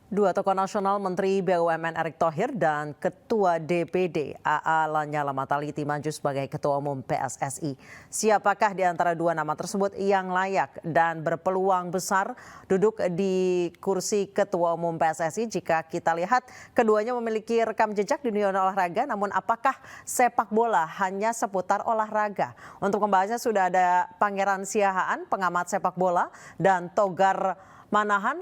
Dua tokoh nasional, Menteri BUMN Erick Thohir dan Ketua DPD AA Lanyala Mataliti maju sebagai Ketua Umum PSSI. Siapakah di antara dua nama tersebut yang layak dan berpeluang besar duduk di kursi Ketua Umum PSSI? Jika kita lihat, keduanya memiliki rekam jejak di dunia olahraga, namun apakah sepak bola hanya seputar olahraga? Untuk membahasnya sudah ada Pangeran Siahaan, pengamat sepak bola, dan Togar Manahan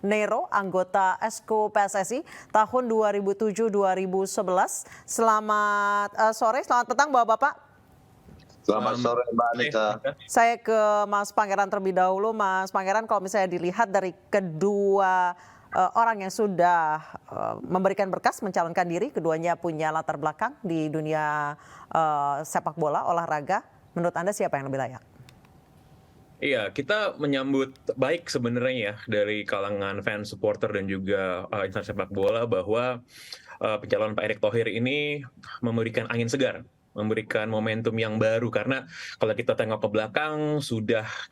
Nero, anggota Esko PSSI tahun 2007-2011. Selamat sore, selamat petang Bapak-Bapak. Selamat sore Mbak Anita. Saya ke Mas Pangeran terlebih dahulu. Mas Pangeran, kalau misalnya dilihat dari kedua orang yang sudah memberikan berkas mencalonkan diri, keduanya punya latar belakang di dunia sepak bola, olahraga. Menurut Anda siapa yang lebih layak? Iya, kita menyambut baik sebenarnya ya dari kalangan fans, supporter dan juga insan sepak bola bahwa pencalonan Pak Erick Thohir ini memberikan angin segar, memberikan momentum yang baru karena kalau kita tengok ke belakang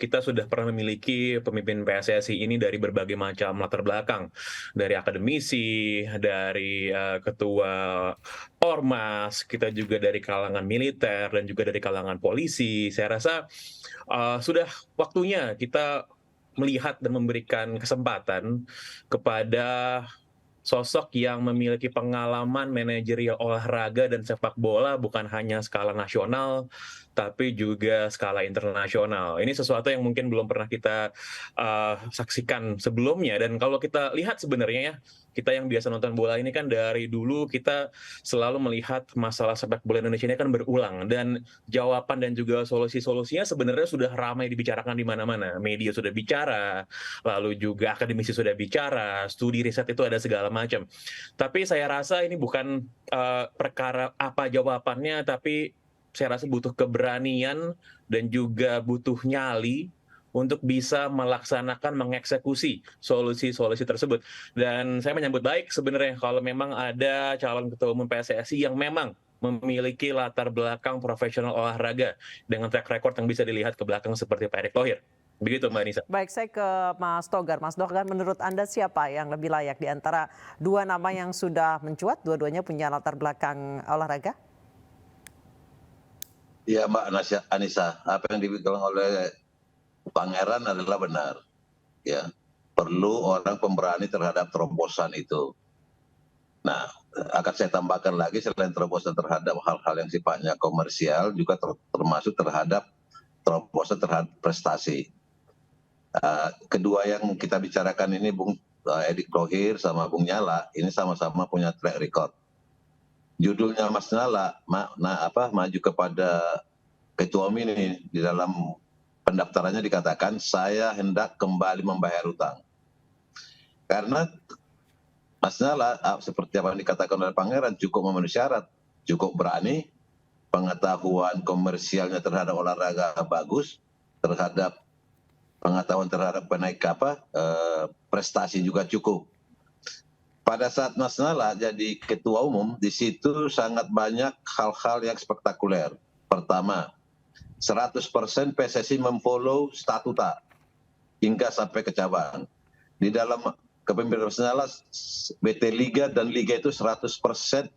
kita sudah pernah memiliki pemimpin PSSI ini dari berbagai macam latar belakang, dari akademisi, dari ketua ormas, kita juga dari kalangan militer dan juga dari kalangan polisi. Saya rasa sudah waktunya kita melihat dan memberikan kesempatan kepada sosok yang memiliki pengalaman manajerial olahraga dan sepak bola bukan hanya skala nasional, tapi juga skala internasional. Ini sesuatu yang mungkin belum pernah kita saksikan sebelumnya. Dan kalau kita lihat sebenarnya ya, kita yang biasa nonton bola ini kan dari dulu kita selalu melihat masalah sepak bola Indonesia ini kan berulang. Dan jawaban dan juga solusi-solusinya sebenarnya sudah ramai dibicarakan di mana-mana. Media sudah bicara, lalu juga akademisi sudah bicara, studi riset itu ada segala macam. Tapi saya rasa ini bukan perkara apa jawabannya, tapi saya rasa butuh keberanian dan juga butuh nyali untuk bisa melaksanakan, mengeksekusi solusi-solusi tersebut. Dan saya menyambut baik sebenarnya kalau memang ada calon ketua umum PSSI yang memang memiliki latar belakang profesional olahraga dengan track record yang bisa dilihat ke belakang seperti Pak Erick Thohir. Begitu Mbak Anissa. Baik, saya ke Mas Togar. Mas Togar, menurut Anda siapa yang lebih layak di antara dua nama yang sudah mencuat, dua-duanya punya latar belakang olahraga? Ya Mbak Anissa, apa yang dibilang oleh Pangeran adalah benar. Ya, perlu orang pemberani terhadap terobosan itu. Nah, akan saya tambahkan lagi selain terobosan terhadap hal-hal yang sifatnya komersial, juga termasuk terhadap terobosan terhadap prestasi. Kedua yang kita bicarakan ini Bung Erick Thohir sama Bung Nyala, ini sama-sama punya track record. Judulnya Mas Nyala maju kepada ketua umum ini, di dalam pendaftarannya dikatakan saya hendak kembali membayar utang. Karena Mas Nyala seperti apa yang dikatakan oleh Pangeran cukup memenuhi syarat, cukup berani, pengetahuan komersialnya terhadap olahraga bagus, terhadap pengetahuan terhadap prestasi juga cukup. Pada saat Mas Nala jadi ketua umum, di situ sangat banyak hal-hal yang spektakuler. Pertama, 100% PSSI memfollow statuta hingga sampai ke cabang. Di dalam kepemimpinan Mas Nala, BT Liga dan Liga itu 100%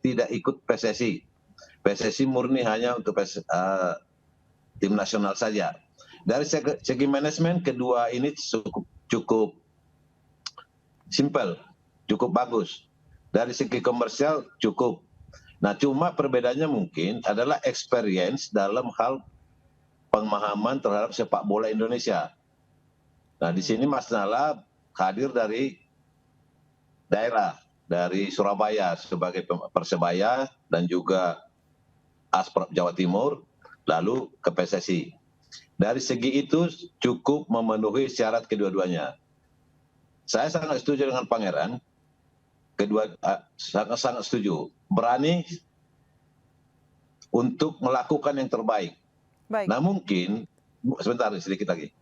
tidak ikut PSSI. PSSI murni hanya untuk tim nasional saja. Dari segi manajemen, kedua ini cukup simpel, cukup bagus. Dari segi komersial cukup. Nah, cuma perbedaannya mungkin adalah experience dalam hal pemahaman terhadap sepak bola Indonesia. Nah, di sini Mas Nala hadir dari daerah, dari Surabaya sebagai Persebaya dan juga Asprop Jawa Timur, lalu ke PSSI. Dari segi itu cukup memenuhi syarat kedua-duanya. Saya sangat setuju dengan Pangeran. Sangat setuju. Berani untuk melakukan yang terbaik. Baik. Nah mungkin, sebentar sedikit lagi.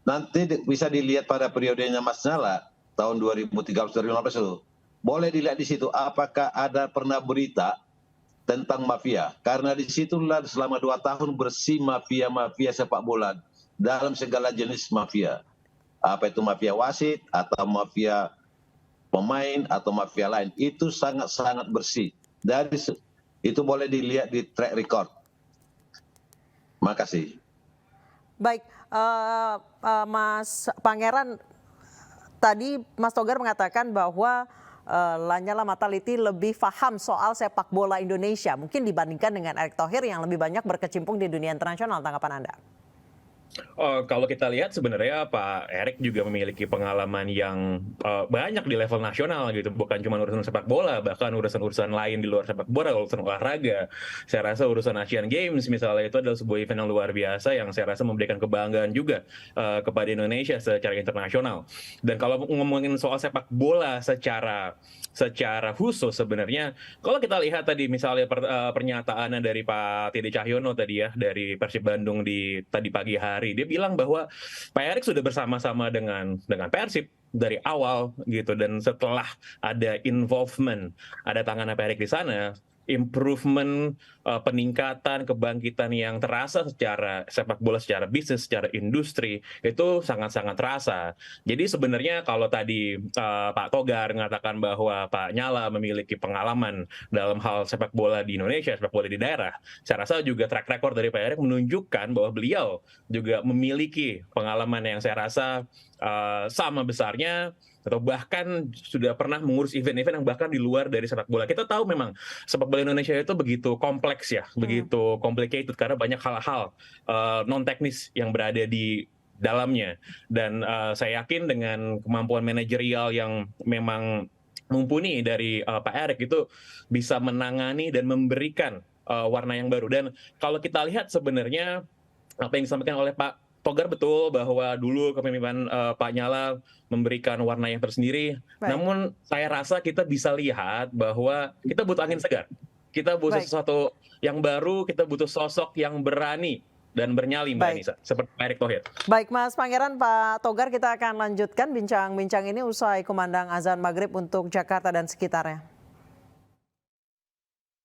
Nanti bisa dilihat pada periodenya Mas Nala, tahun 2013-2015 itu. Boleh dilihat di situ apakah ada pernah berita tentang mafia, karena disitulah selama 2 tahun bersih mafia sepak bola dalam segala jenis mafia. Apa itu mafia wasit atau mafia pemain atau mafia lain. Itu sangat-sangat bersih. Itu boleh dilihat di track record. Makasih. Baik, Mas Pangeran, tadi Mas Togar mengatakan bahwa Lanyala Mataliti lebih paham soal sepak bola Indonesia, mungkin dibandingkan dengan Erick Thohir yang lebih banyak berkecimpung di dunia internasional. Tanggapan Anda? Kalau kita lihat sebenarnya Pak Erick juga memiliki pengalaman yang banyak di level nasional gitu, bukan cuma urusan sepak bola, bahkan urusan-urusan lain di luar sepak bola, urusan olahraga. Saya rasa urusan Asian Games misalnya itu adalah sebuah event yang luar biasa yang saya rasa memberikan kebanggaan juga kepada Indonesia secara internasional. Dan kalau ngomongin soal sepak bola secara khusus sebenarnya, kalau kita lihat tadi misalnya pernyataannya dari Pak Tede Cahyono tadi ya, dari Persib Bandung tadi pagi hari, dia bilang bahwa Pak Erick sudah bersama-sama dengan Persib dari awal gitu, dan setelah ada involvement, ada tangan Pak Erick di sana, improvement, peningkatan, kebangkitan yang terasa secara sepak bola, secara bisnis, secara industri itu sangat-sangat terasa. Jadi sebenarnya kalau tadi Pak Togar mengatakan bahwa Pak Nyala memiliki pengalaman dalam hal sepak bola di Indonesia, sepak bola di daerah, saya rasa juga track record dari Pak Erick menunjukkan bahwa beliau juga memiliki pengalaman yang saya rasa sama besarnya, atau bahkan sudah pernah mengurus event-event yang bahkan di luar dari sepak bola. Kita tahu memang sepak bola Indonesia itu begitu kompleks ya, begitu complicated karena banyak hal-hal non teknis yang berada di dalamnya. Dan saya yakin dengan kemampuan manajerial yang memang mumpuni dari Pak Erick itu bisa menangani dan memberikan warna yang baru. Dan kalau kita lihat sebenarnya apa yang disampaikan oleh Pak Togar betul bahwa dulu kepemimpinan Pak Nyala memberikan warna yang tersendiri. Baik. Namun saya rasa kita bisa lihat bahwa kita butuh angin segar. Kita butuh Baik. sesuatu yang baru, kita butuh sosok yang berani dan bernyali, Mbak Baik. Anissa, seperti Pak Erick Thohir. Baik, Mas Pangeran, Pak Togar, kita akan lanjutkan bincang-bincang ini usai kumandang azan maghrib untuk Jakarta dan sekitarnya.